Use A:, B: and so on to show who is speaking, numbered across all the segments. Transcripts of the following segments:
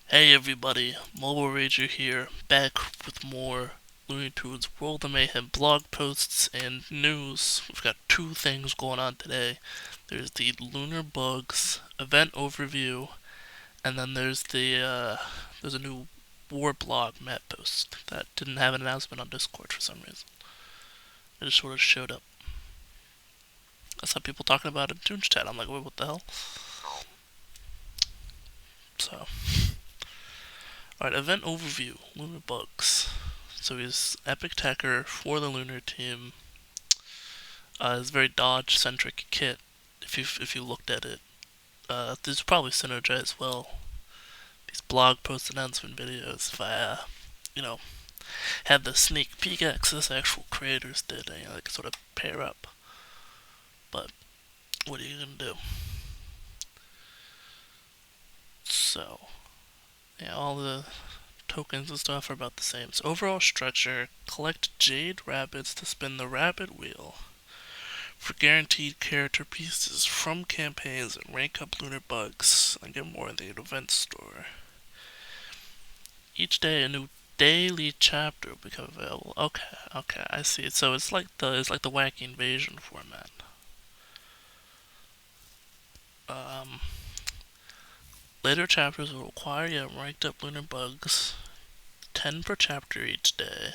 A: Hey everybody, Mobile Rager here, back with more Looney Tunes World of Mayhem blog posts and news. We've got two things going on today. There's the Lunar Bugs event overview, and then there's a new War blog map post that didn't have an announcement on Discord for some reason. It just sort of showed up. I saw people talking about it in Tunes chat. I'm like, wait, what the hell? So, alright, event overview, Lunar Bugs. So he's Epic Techer for the Lunar team. It's a very Dodge-centric kit. If you looked at it, these probably synergize well. These blog post announcement videos. If I, you know, had the sneak peek access actual creators did, they could sort of pair up. But what are you gonna do? So, yeah, all the tokens and stuff are about the same. So overall structure: collect jade rabbits to spin the rabbit wheel for guaranteed character pieces from campaigns and rank up lunar bugs and get more in the event store. Each day a new daily chapter will become available. Okay, I see. So it's like the wacky invasion format. Um, Later chapters will require you ranked up lunar bugs, 10 per chapter each day.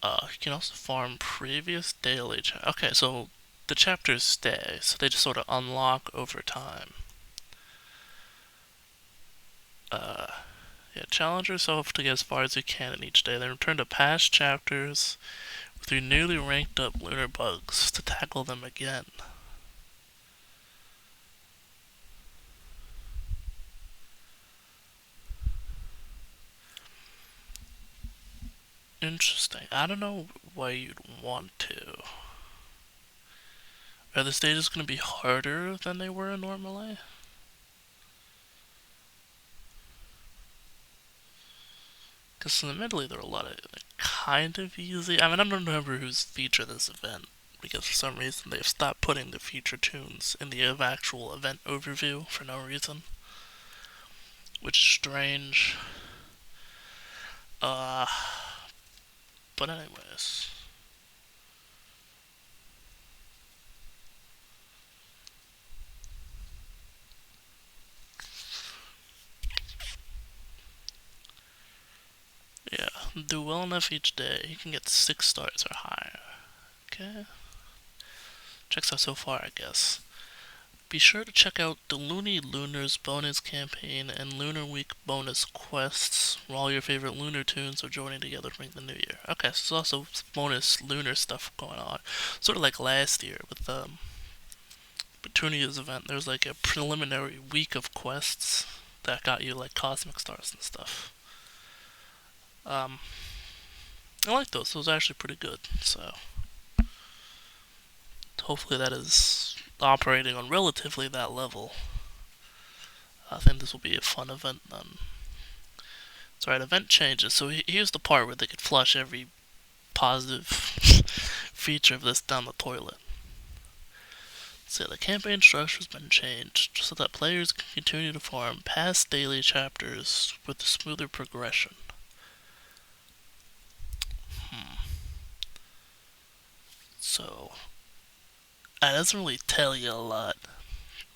A: You can also farm previous daily Okay, so the chapters stay, so they just sort of unlock over time. Yeah, challenge yourself to get as far as you can in each day, then return to past chapters with your newly ranked up lunar bugs to tackle them again. Interesting. I don't know why you'd want to. Are the stages going to be harder than they were normally? Because admittedly, there are a lot of kind of easy. I mean, I don't remember who's featured this event because for some reason they've stopped putting the feature tunes in the actual event overview for no reason, which is strange. Uh, but anyways, yeah, do well enough each day. You can get 6 stars or higher. Okay, checks out so far, I guess. Be sure to check out the Looney Lunars bonus campaign and Lunar Week bonus quests where all your favorite Lunar tunes are joining together to bring the new year. Okay, so there's also bonus Lunar stuff going on. Sort of like last year with Petunia's event, there's like a preliminary week of quests that got you like cosmic stars and stuff. Um, I like those. Those are actually pretty good. So hopefully that is operating on relatively that level. I think this will be a fun event then. So, right, event changes. So here's the part where they could flush every positive feature of this down the toilet. So the campaign structure's been changed so that players can continue to farm past daily chapters with a smoother progression. So that doesn't really tell you a lot.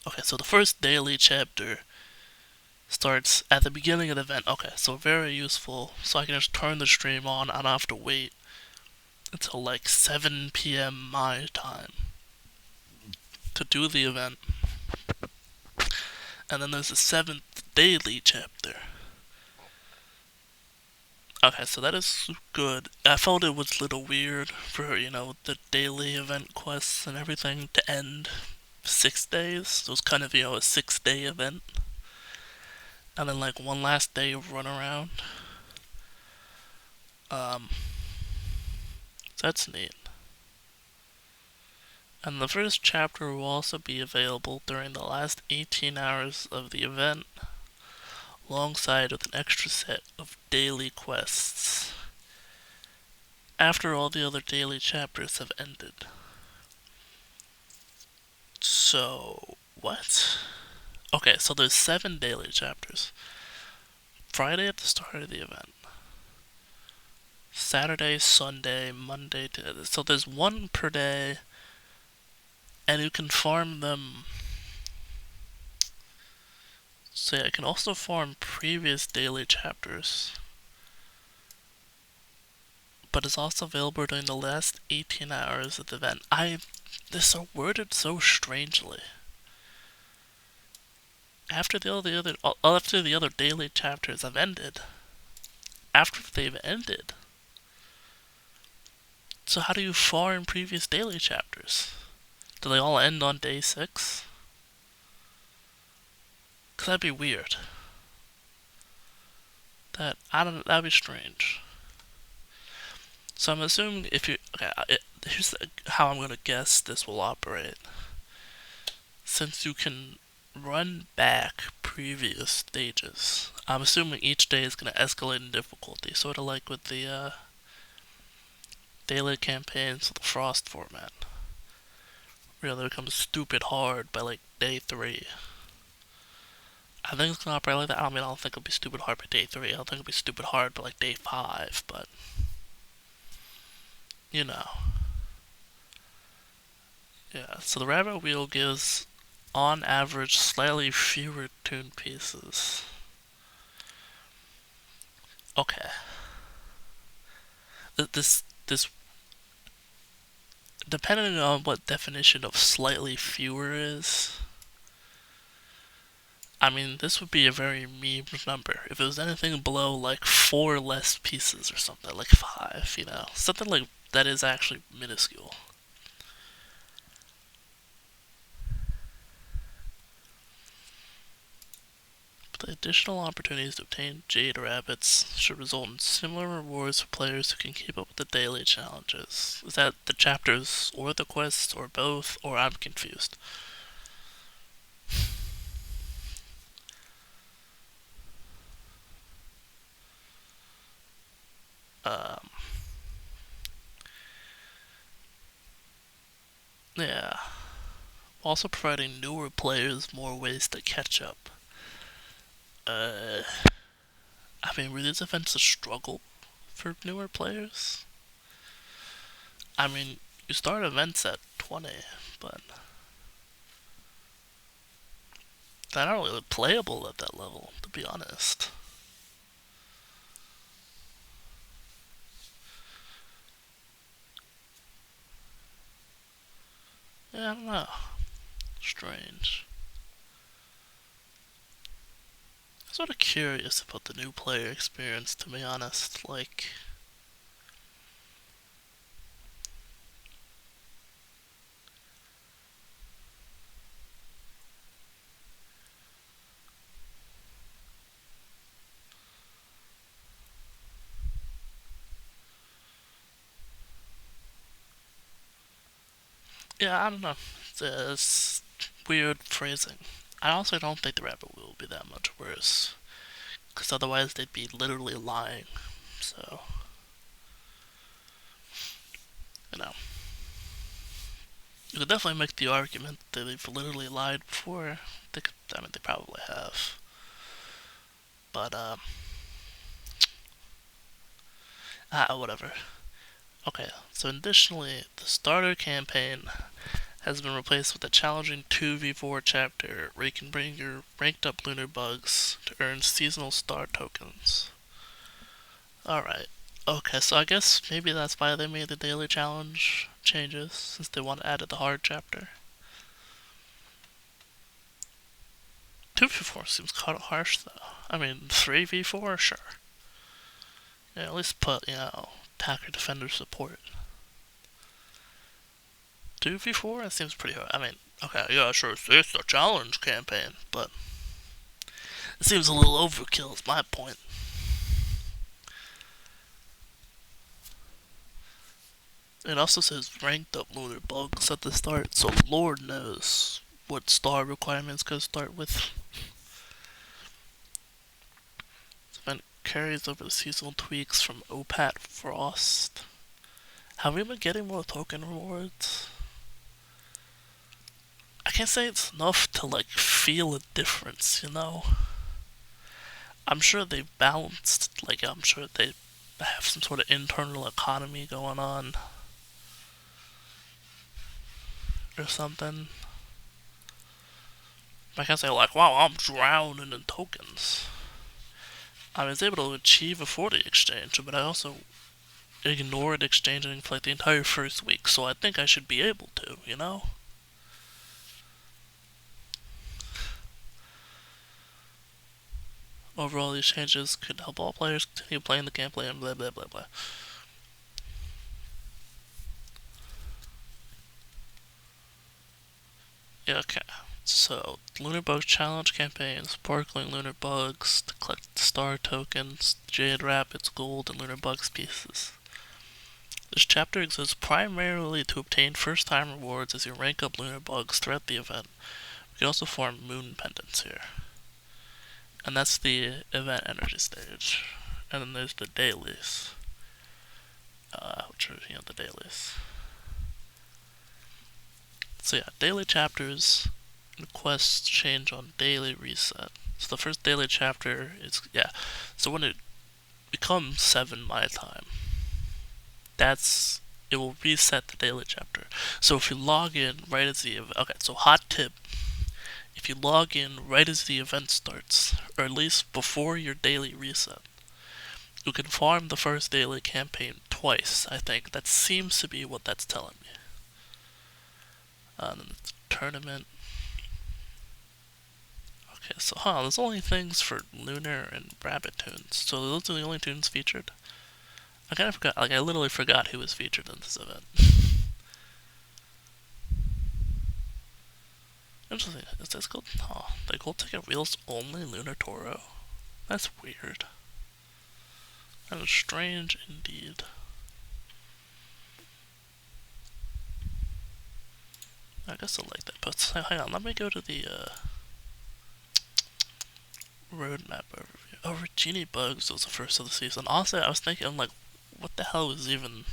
A: Okay, so the first daily chapter starts at the beginning of the event. Okay, so very useful. So I can just turn the stream on. I don't have to wait until like 7 p.m. my time to do the event. And then there's the 7th daily chapter. Okay, so that is good. I felt it was a little weird for, the daily event quests and everything to end 6 days. It was kind of, a 6 day event. And then, like, one last day of run around. Um, so that's neat. And the first chapter will also be available during the last 18 hours of the event, alongside with an extra set of daily quests after all the other daily chapters have ended. So, what? Okay, so there's 7 daily chapters. Friday at the start of the event. Saturday, Sunday, Monday. So there's one per day, and you can farm them. So yeah, I can also farm previous daily chapters, but it's also available during the last 18 hours of the event. This are worded so strangely. After the other daily chapters have ended, after they've ended. So how do you farm previous daily chapters? Do they all end on day 6? Cause that'd be weird. That'd be strange. So I'm assuming if you here's how I'm gonna guess this will operate. Since you can run back previous stages, I'm assuming each day is gonna escalate in difficulty, sort of like with the daily campaigns with the Frost format. Where they become stupid hard by like day 3. I think it's gonna operate like that. I don't think it'll be stupid hard by day 3. I don't think it'll be stupid hard by like day 5, but you know. Yeah, so the rabbit wheel gives, on average, slightly fewer tune pieces. Okay. This, depending on what definition of slightly fewer is, this would be a very mean number. If it was anything below, like, 4 less pieces or something, like 5, something like that is actually minuscule. The additional opportunities to obtain Jade Rabbits should result in similar rewards for players who can keep up with the daily challenges. Is that the chapters or the quests or both, or I'm confused? Yeah. Also providing newer players more ways to catch up. Were these events a struggle for newer players? You start events at 20, but they're not really playable at that level, to be honest. Yeah, I don't know. Strange. I'm sort of curious about the new player experience, to be honest. Like, yeah, I don't know. It's weird phrasing. I also don't think the rabbit wheel will be that much worse, because otherwise they'd be literally lying. So, you know. You could definitely make the argument that they've literally lied before. They probably have. But, whatever. Okay, so additionally, the starter campaign has been replaced with a challenging 2v4 chapter where you can bring your ranked up lunar bugs to earn seasonal star tokens. Alright. Okay, so I guess maybe that's why they made the daily challenge changes, since they want to add the hard chapter. 2v4 seems kind of harsh, though. 3v4, sure. Yeah, at least put, attacker, defender, support. 2v4? That seems pretty hard. Okay, yeah, sure, it's a challenge campaign, but it seems a little overkill, is my point. It also says ranked up lunar bugs at the start, so Lord knows what star requirements could start with. This event carries over the seasonal tweaks from OPAT Frost. Have we been getting more token rewards? I can't say it's enough to feel a difference, you know? I'm sure they've balanced, like, I'm sure they have some sort of internal economy going on or something. I can't say, like, wow, I'm drowning in tokens. I was able to achieve a 40 exchange, but I also ignored exchanging for like the entire first week, so I think I should be able to, you know? Overall, these changes could help all players continue playing the gameplay and blah blah blah blah. Yeah, okay. So, Lunar Bugs Challenge campaign, sparkling Lunar Bugs to collect star tokens, Jade Rapids Gold, and Lunar Bugs pieces. This chapter exists primarily to obtain first time rewards as you rank up Lunar Bugs throughout the event. You can also farm moon pendants here. And that's the event energy stage. And then there's the dailies. Which are, the dailies. So yeah, daily chapters and quests change on daily reset. So the first daily chapter is, so when it becomes 7 my time, it will reset the daily chapter. So if you log in right as the event, okay, so hot tip, if you log in right as the event starts, or at least before your daily reset, you can farm the first daily campaign twice, I think. That seems to be what that's telling me. And then the tournament. Okay, so there's only things for Lunar and Rabbit tunes. So those are the only tunes featured? I kind of forgot, I literally forgot who was featured in this event. Interesting, is this called, the gold ticket wheels only Lunar Toro? That's weird. That is strange indeed. I guess I like that, but hang on, let me go to the, roadmap overview. Oh, Genie Bugs was the first of the season. Honestly, I was thinking, like, what the hell was even...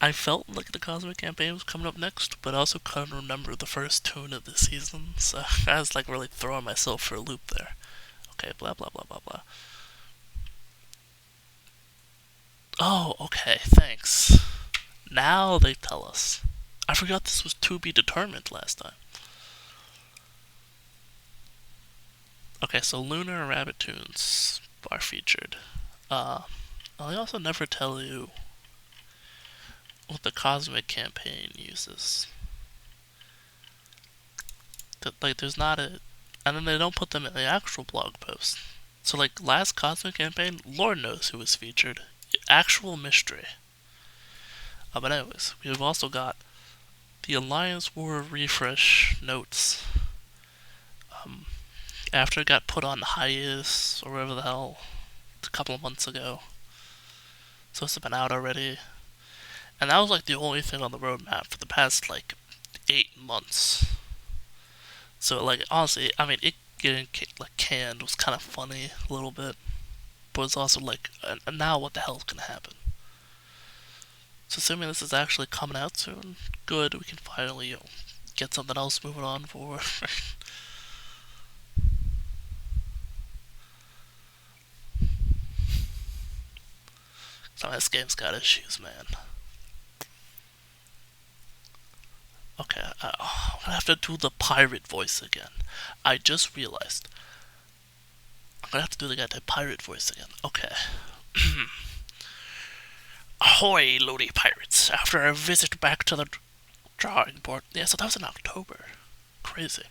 A: I felt like the Cosmic campaign was coming up next, but I also couldn't remember the first tune of the season, so I was, like, really throwing myself for a loop there. Okay, blah blah blah blah blah. Oh, okay, thanks. Now they tell us. I forgot this was to be determined last time. Okay, so Lunar and Rabbit tunes are featured. I also never tell you what the Cosmic campaign uses. Like, there's not a... And then they don't put them in the actual blog post. So, like, last Cosmic campaign, Lord knows who was featured. Actual mystery. But anyways, we've also got the Alliance War refresh notes. After it got put on hiatus, or whatever the hell, a couple of months ago. So it's been out already. And that was like the only thing on the roadmap for the past like 8 months. So like honestly, I mean, it getting like canned was kind of funny a little bit, but it's also like, now what the hell's gonna happen? So assuming this is actually coming out soon, good. We can finally get something else moving on forward. Some of this game's got issues, man. Okay, I'm gonna have to do the pirate voice again. I just realized. I'm gonna have to do the goddamn pirate voice again. Okay. Ahoy, loony pirates! After a visit back to the drawing board. Yeah, so that was in October. Crazy.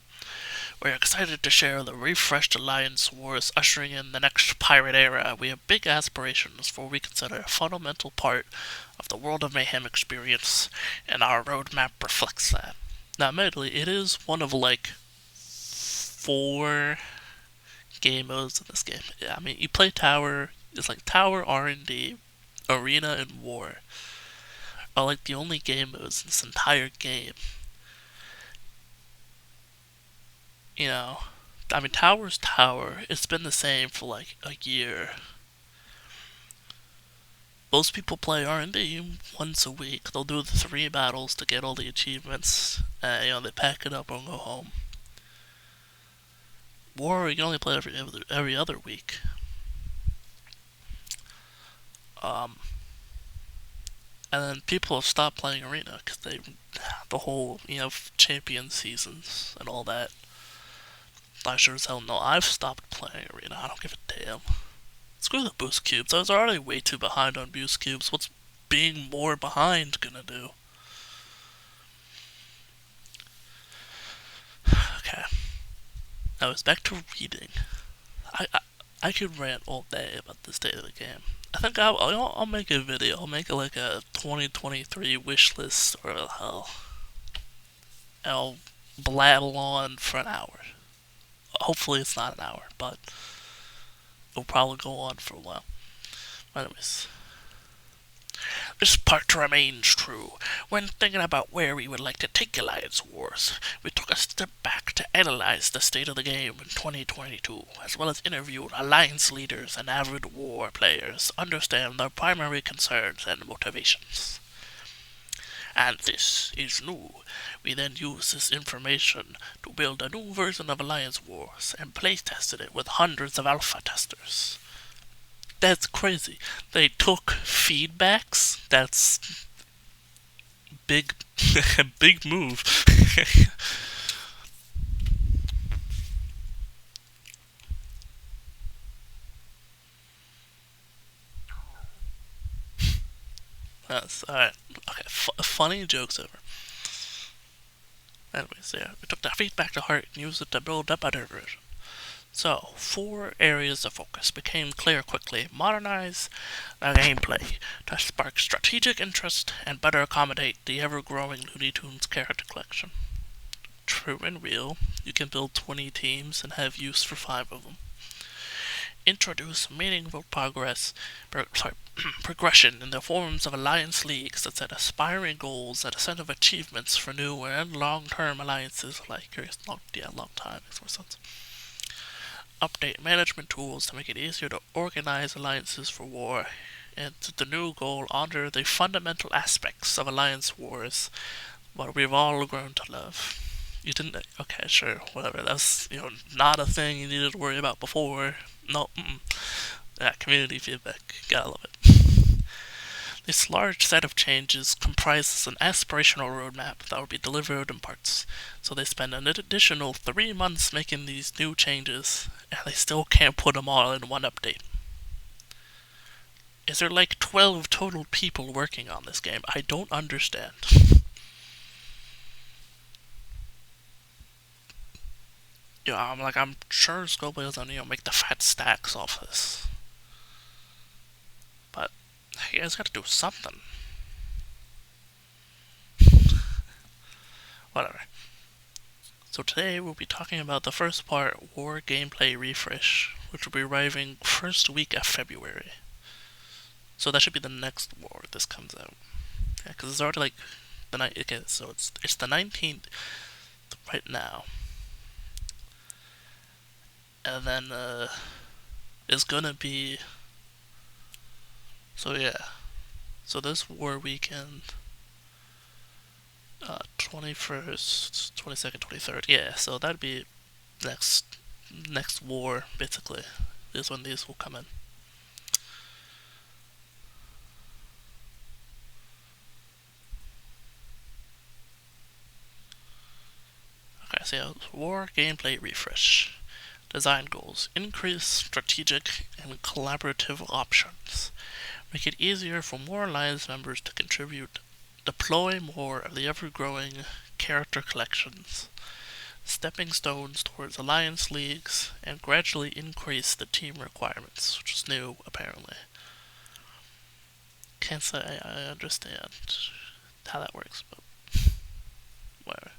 A: We're excited to share the refreshed Alliance Wars ushering in the next pirate era. We have big aspirations for what we consider a fundamental part of the World of Mayhem experience, and our roadmap reflects that. Now, admittedly, it is one of like 4 game modes in this game. I mean, you play Tower, it's like Tower, R&D, Arena, and War are like the only game modes in this entire game. You know, I mean, Tower's Tower. It's been the same for like a year. Most people play R&D once a week. They'll do the 3 battles to get all the achievements. They pack it up and go home. War, you can only play every other week. And then people have stopped playing Arena because the whole, champion seasons and all that. I sure as hell know I've stopped playing Arena. I don't give a damn. Screw the boost cubes. I was already way too behind on boost cubes. What's being more behind gonna do? Okay. Now it's back to reading. I could rant all day about the state of the game. I think I'll make a video. I'll make like a 2023 wish list or hell. I'll blabble on for an hour. Hopefully it's not an hour, but it'll probably go on for a while. Anyways, this part remains true. When thinking about where we would like to take Alliance Wars, we took a step back to analyze the state of the game in 2022, as well as interviewed Alliance leaders and avid war players to understand their primary concerns and motivations. And this is new. We then used this information to build a new version of Alliance Wars and play-tested it with hundreds of alpha testers. That's crazy. They took feedbacks. That's big, big move. That's alright. Okay, funny jokes over. Anyways, yeah, we took the feedback to heart and used it to build a better version. So, 4 areas of focus became clear quickly. Modernize the gameplay to spark strategic interest and better accommodate the ever-growing Looney Tunes character collection. True and real, you can build 20 teams and have use for 5 of them. Introduce meaningful progression in the forms of alliance leagues that set aspiring goals and a set of achievements for new and long-term alliances like long time, makes more sense. Update management tools to make it easier to organize alliances for war, and the new goal honor the fundamental aspects of Alliance Wars, what we've all grown to love. You didn't? Okay, sure, whatever. That's, not a thing you needed to worry about before. No, yeah, community feedback. Gotta love it. This large set of changes comprises an aspirational roadmap that will be delivered in parts. So they spend an additional 3 months making these new changes, and they still can't put them all in one update. Is there like 12 total people working on this game? I don't understand. I'm sure Scopely doesn't, make the fat stacks off this. But you guys gotta do something. Whatever. So today we'll be talking about the first part, War Gameplay Refresh, which will be arriving first week of February. So that should be the next war this comes out. Yeah, because it's already like the night. Okay, so it's the 19th right now, and then it's gonna be. So yeah, so this war weekend, 21st, 22nd, 23rd. Yeah, so that'd be next war basically. Is when these will come in. Okay, so yeah, War Gameplay Refresh. Design goals. Increase strategic and collaborative options. Make it easier for more Alliance members to contribute. Deploy more of the ever-growing character collections. Stepping stones towards Alliance leagues, and gradually increase the team requirements, which is new, apparently. Can't say I understand how that works, but whatever.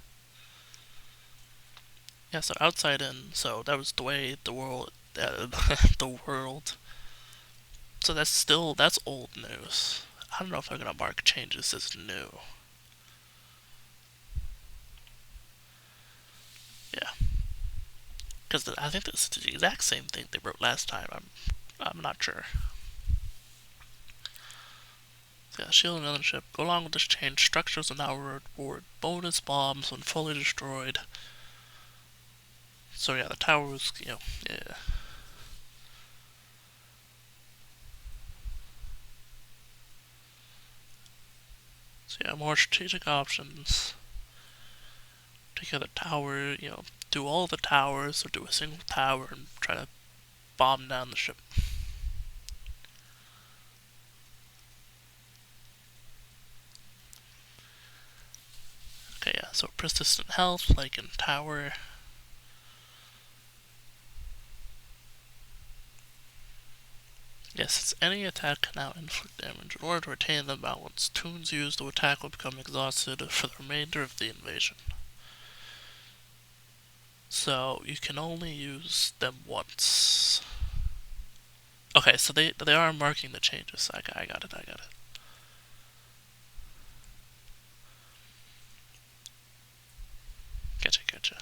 A: Yeah, so outside in, so that was the way the world, the world. So that's old news. I don't know if they're gonna mark changes as new. Yeah, because I think this is the exact same thing they wrote last time. I'm not sure. So yeah, shield and other ship. Go along with this change, structures will now reward bonus bombs when fully destroyed. So yeah, the towers, yeah. So yeah, more strategic options. Take out the tower, do all the towers or do a single tower and try to bomb down the ship. Okay, yeah, so persistent health, like in tower. Yes, it's any attack can now inflict damage. In order to retain the balance, tunes used to attack will become exhausted for the remainder of the invasion. So you can only use them once. Okay, so they are marking the changes. I got it. Gotcha.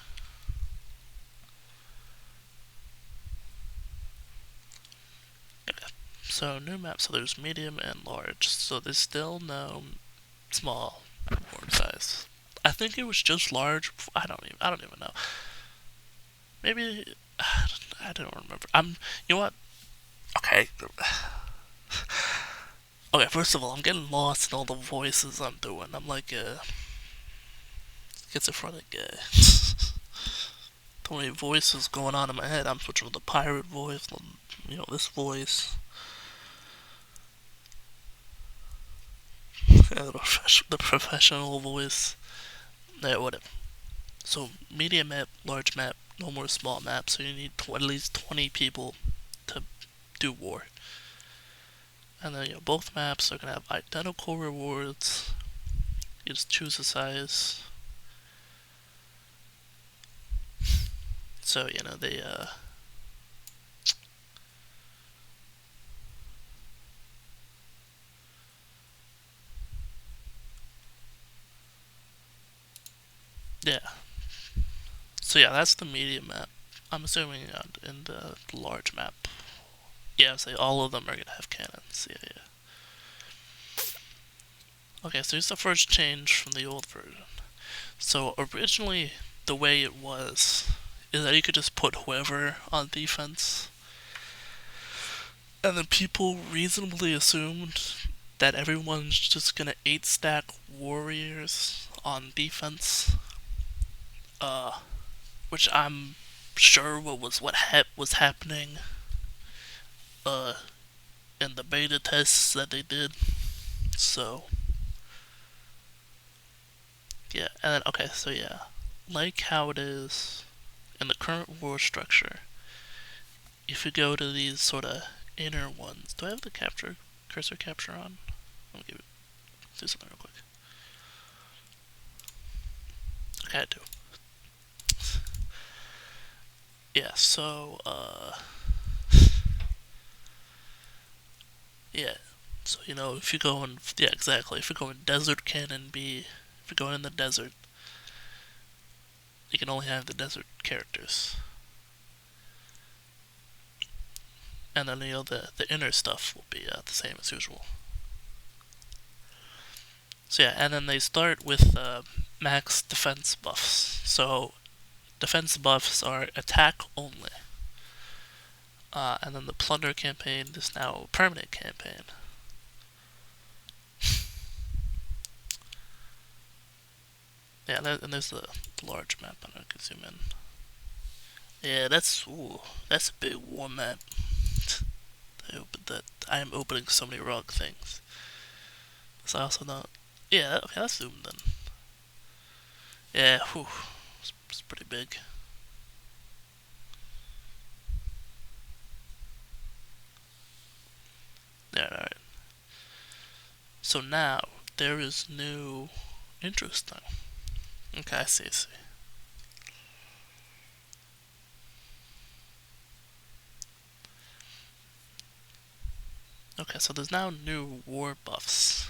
A: Okay. So new map. So there's medium and large. So there's still no small board size. I think it was just large. I don't even know. Maybe I don't remember. You know what? Okay. Okay, first of all, I'm getting lost in all the voices I'm doing. I'm like a schizophrenic guy. Too many voices going on in my head. I'm switching to the pirate voice, this voice. The professional voice. Yeah, whatever. So, medium map, large map, no more small map, so you need at least 20 people to do war. And then, both maps are going to have identical rewards. You just choose a size. So, yeah. So, yeah, that's the medium map. I'm assuming in the large map. Yeah, say all of them are going to have cannons. Yeah. Okay, so here's the first change from the old version. So originally, the way it was is that you could just put whoever on defense, and then people reasonably assumed that everyone's just gonna 8-stack warriors on defense, uh, which I'm sure what was happening, uh, in the beta tests that they did. So yeah, and then okay, so yeah, like how it is in the current war structure, if you go to these sort of inner ones, do I have the cursor capture on? Let me do something real quick. Okay, I do. Yeah, so yeah, so if you go in, yeah, exactly. If you go in desert cannon B, if you go in the desert, you can only have the desert characters, and then the inner stuff will be the same as usual. So yeah, and then they start with max defense buffs. So defense buffs are attack only. And then the plunder campaign is now a permanent campaign. Yeah, and there's the large map. I can zoom in. Yeah, that's a big war map. I opened that. I am opening so many wrong things. So I also not. Yeah, okay, that's zoomed in. Yeah, it's pretty big. Yeah, alright. So now there is new. Interesting. Okay, I see. Okay, so there's now new war buffs.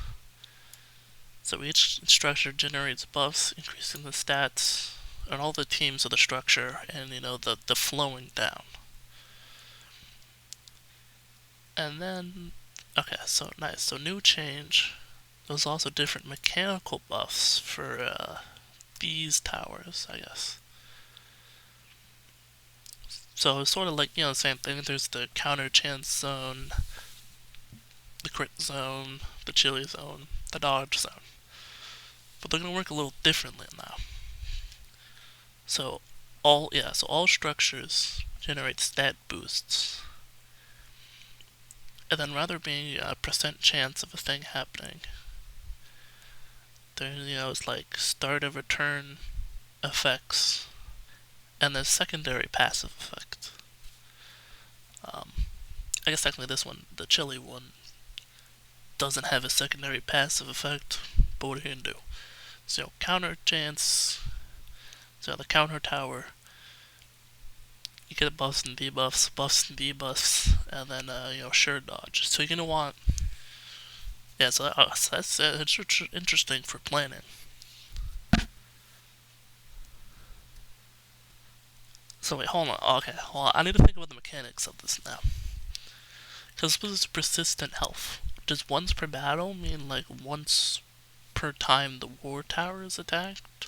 A: So each structure generates buffs, increasing the stats on all the teams of the structure, and the flowing down. And then, okay, so nice. So new change. There's also different mechanical buffs for these towers, I guess. So it's sort of like, the same thing. There's the counter chance zone, the crit zone, the chili zone, the dodge zone. But they're gonna work a little differently now. So all structures generate stat boosts. And then rather being a percent chance of a thing happening, it's like start of return effects, and then secondary passive effect. I guess technically this one, the chili one, doesn't have a secondary passive effect, but what are you gonna do? So counter chance, so the counter tower, you get buffs and debuffs, and then sure dodge. So you're gonna want, so that's interesting for planning. So wait, hold on. Okay, hold on. I need to think about the mechanics of this now. Because this is persistent health. Does once per battle mean like once per time the war tower is attacked?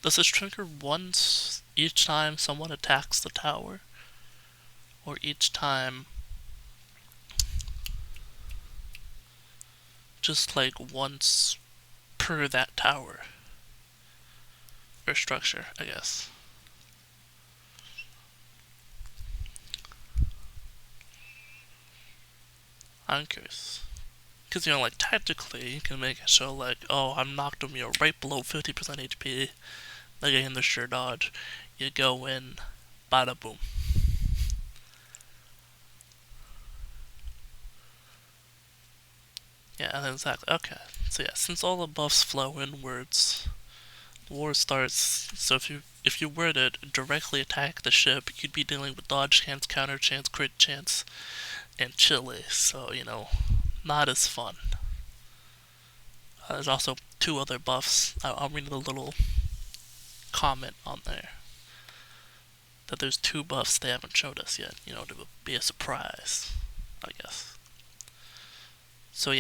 A: Does this trigger once each time someone attacks the tower? Or each time just like once per that tower? Or structure, I guess. I'm curious. Because, like, tactically, you can make it so, like, oh, I'm knocked them, right below 50% HP. Like, in the sure dodge. You go in, bada boom. Yeah, exactly. Okay. So, since all the buffs flow inwards, the war starts. So, if you were to directly attack the ship, you'd be dealing with dodge chance, counter chance, crit chance, and chili. So, not as fun. There's also 2 other buffs. I'll read a little comment on there. That there's 2 buffs they haven't showed us yet, to be a surprise, I guess. So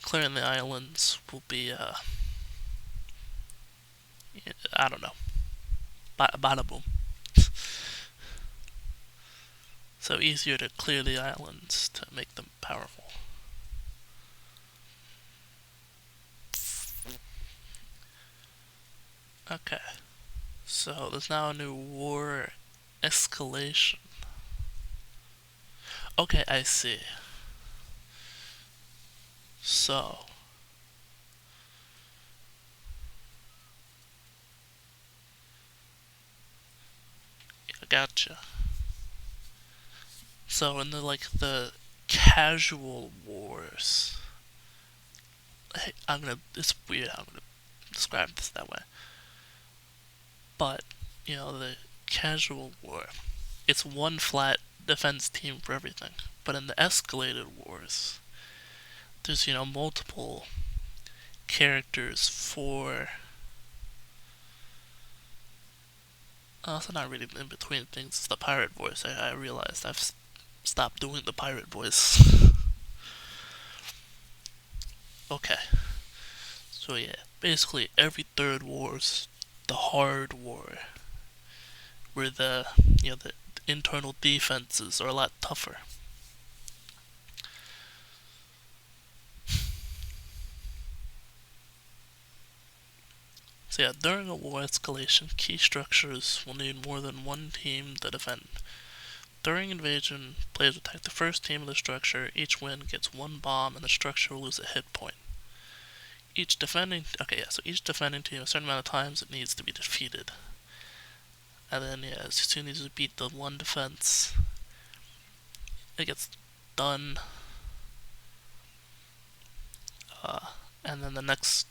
A: clearing the islands will be, I don't know, bada boom. So easier to clear the islands to make them powerful. Okay, so there's now a new war escalation. Okay, I see. So, gotcha. So in the casual wars, it's weird how I'm gonna describe this that way. But, the casual war, it's one flat defense team for everything. But in the escalated wars, there's, multiple characters for. Also not really in between things. It's the pirate voice. I realized I've stopped doing the pirate voice. Okay. So basically every third war's the hard war, where the internal defenses are a lot tougher. So during a war escalation, key structures will need more than one team to defend. During invasion, players attack the first team of the structure. Each win gets 1 bomb, and the structure will lose a hit point. Each defending team, a certain amount of times it needs to be defeated. And then, as soon as you beat the one defense, it gets done. And then the next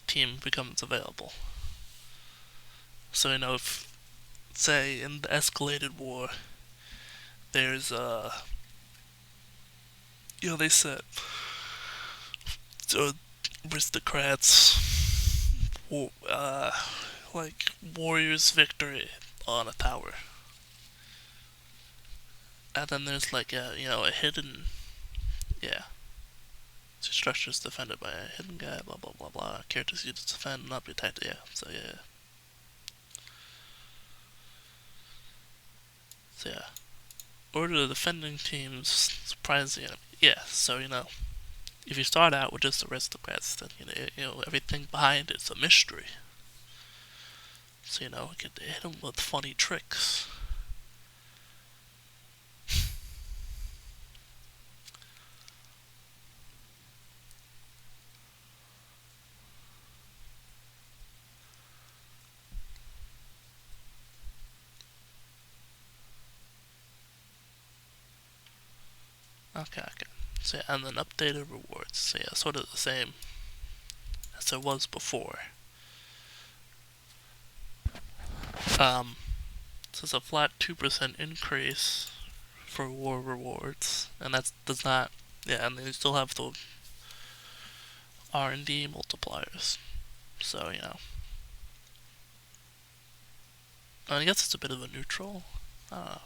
A: team becomes available. So, if, say, in the escalated war, there's, they said, aristocrats, like, warriors' victory on a tower. And then there's, like, a hidden, structures defended by a hidden guy, blah blah blah blah. Characters used to defend, not be attacked, so So yeah, order the defending teams, surprise the enemy. Yeah, so if you start out with just aristocrats, then everything behind it's a mystery. So you could hit them with funny tricks. Okay. So yeah, and then updated rewards. So yeah, sort of the same as it was before. So it's a flat 2% increase for war rewards, and that does not. Yeah, and then you still have the R&D multipliers. So I guess it's a bit of a neutral. I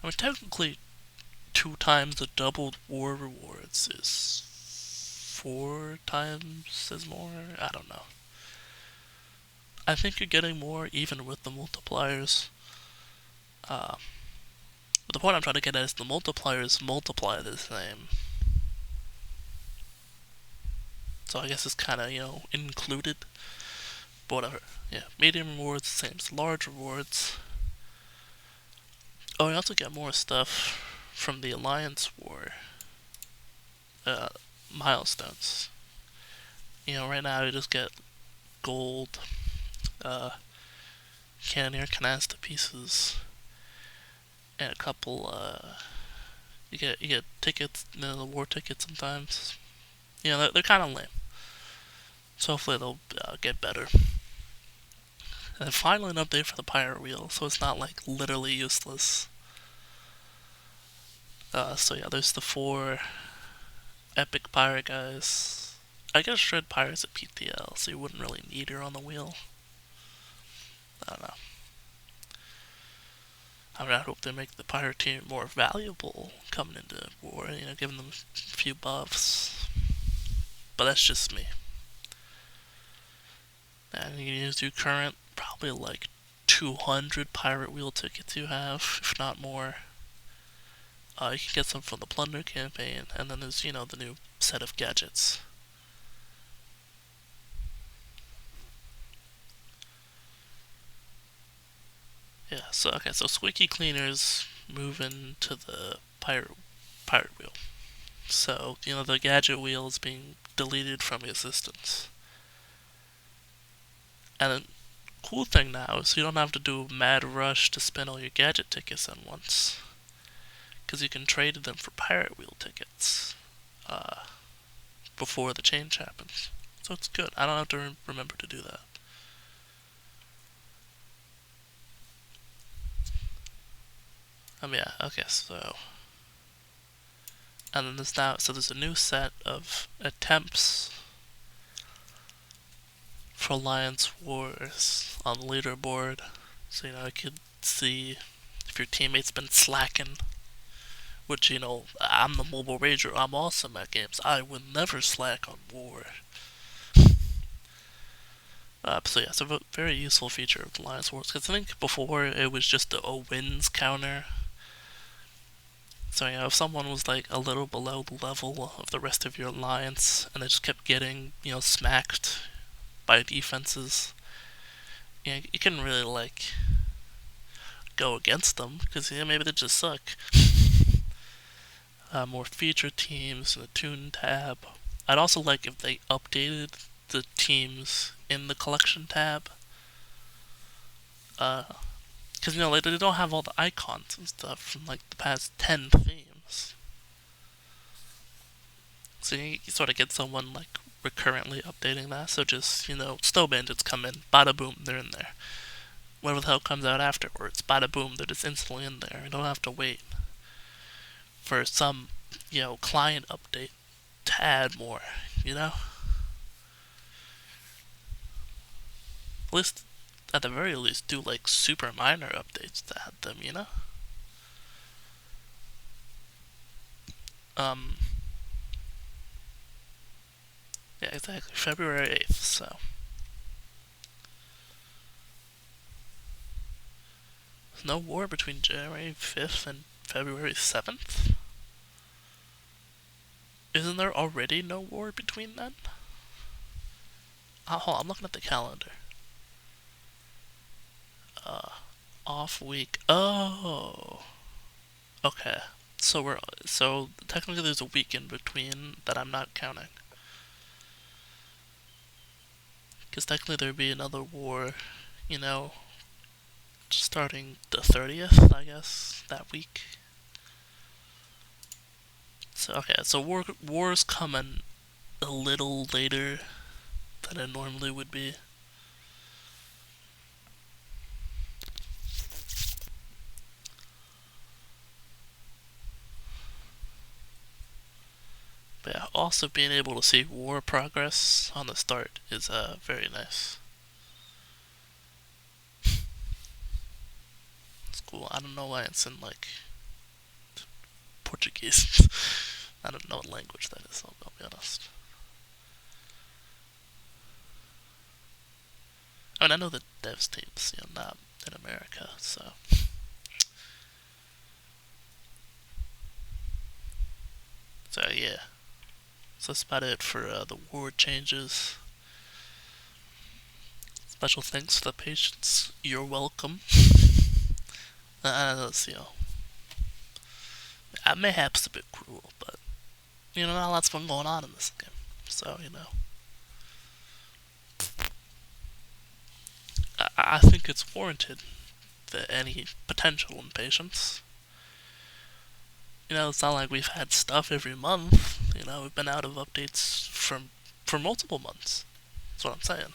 A: mean, technically, 2 times the doubled war rewards is 4 times as more. I don't know. I think you're getting more even with the multipliers. But the point I'm trying to get at is the multipliers multiply the same. So I guess it's kind of, included. But whatever. Yeah, medium rewards, same as large rewards. Oh, you also get more stuff from the Alliance War milestones. Right now you just get gold, cannoneer canasta pieces, and a couple. You get tickets, the war tickets sometimes. They're kind of lame. So hopefully they'll get better. And then finally an update for the pirate wheel, so it's not like literally useless. So yeah, there's the 4 epic pirate guys. I guess shred pirates at PTL, so you wouldn't really need her on the wheel. I don't know. I hope they make the pirate team more valuable coming into war, giving them a few buffs. But that's just me. And you can do current, probably like 200 pirate wheel tickets you have, if not more. You can get some from the Plunder campaign, and then there's, the new set of gadgets. Yeah, so Squeaky Cleaners move into the pirate wheel. So, the gadget wheel is being deleted from the assistants. And the cool thing now is you don't have to do a mad rush to spend all your gadget tickets at once. Because you can trade them for pirate wheel tickets before the change happens. So it's good. I don't have to remember to do that. Yeah, okay, so. And then there's a new set of attempts for Alliance Wars on the leaderboard. So, I could see if your teammate's been slacking. Which, I'm the mobile rager, I'm awesome at games. I would never slack on war. So yeah, it's a very useful feature of Alliance Wars, because I think before it was just a wins counter. So if someone was like a little below the level of the rest of your alliance, and they just kept getting, smacked by defenses, you couldn't really like go against them, because maybe they just suck. More feature teams in the Toon tab. I'd also like if they updated the teams in the collection tab. Because, they don't have all the icons and stuff from like the past 10 themes. So you sort of get someone like recurrently updating that. So just, Snow Bandits come in, bada boom, they're in there. Whatever the hell comes out afterwards, bada boom, they're just instantly in there. You don't have to wait for some, client update to add more, At least, at the very least, do like super minor updates to add them, Yeah, exactly. February 8th, so. no war between January 5th and February 7th? Isn't there already no war between then? Hold on, I'm looking at the calendar. Off week. Oh. Okay. So technically there's a week in between that I'm not counting. Because technically there'd be another war, you know, starting the 30th, I guess, that week. So, okay, so war's coming a little later than it normally would be. But yeah, also being able to see war progress on the start is very nice. It's cool. I don't know why it's in like Portuguese. I don't know what language that is, I'll be honest. I mean, I know the devs teams, not in America, so. So, yeah. So that's about it for the war changes. Special thanks to the patients. You're welcome. Let's see, mayhap's a bit cruel, but, not a lot's been going on in this game. So, I think it's warranted that any potential impatience. It's not like we've had stuff every month. We've been out of updates for multiple months. That's what I'm saying.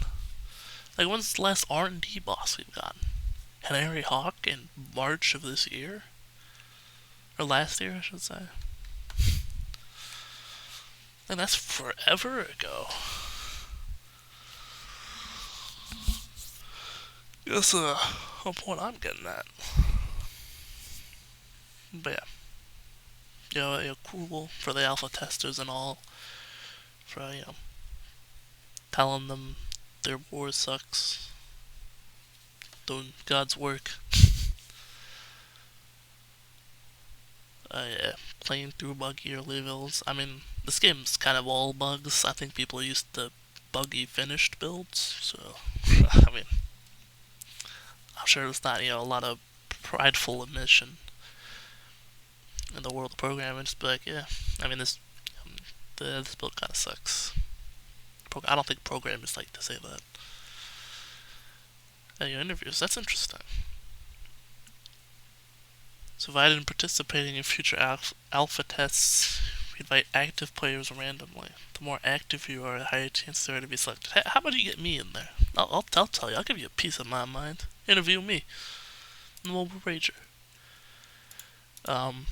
A: Like, when's the last R&D boss we've gotten? Canary Hawk in March of this year? Or last year, I should say. And that's forever ago. That's a point I'm getting at. But yeah. Cool for the alpha testers and all. For, telling them their war sucks. Doing God's work. Yeah, playing through buggy early builds. I mean, this game's kind of all bugs. I think people are used to buggy finished builds, so I mean, I'm sure it's not a lot of prideful admission in the world of programming. Just be like, yeah, I mean this build kind of sucks. I don't think programmers like to say that. Your interviews, that's interesting. So if I didn't participate in future alpha tests, we invite active players randomly. The more active you are, the higher chance there are to be selected. Hey, how about you get me in there? I'll tell you. I'll give you a piece of my mind. Interview me. Mobile Rager. Hold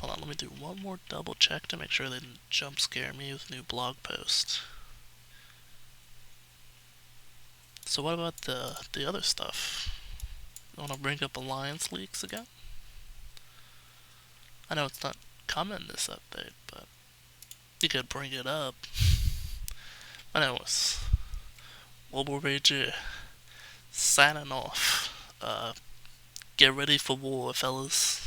A: on. Let me do one more double check to make sure they didn't jump scare me with a new blog post. So what about the other stuff? You want to bring up alliance leaks again? I know it's not common in this update, but you could bring it up. My name was Mobile Rager signing off. Get ready for war, fellas.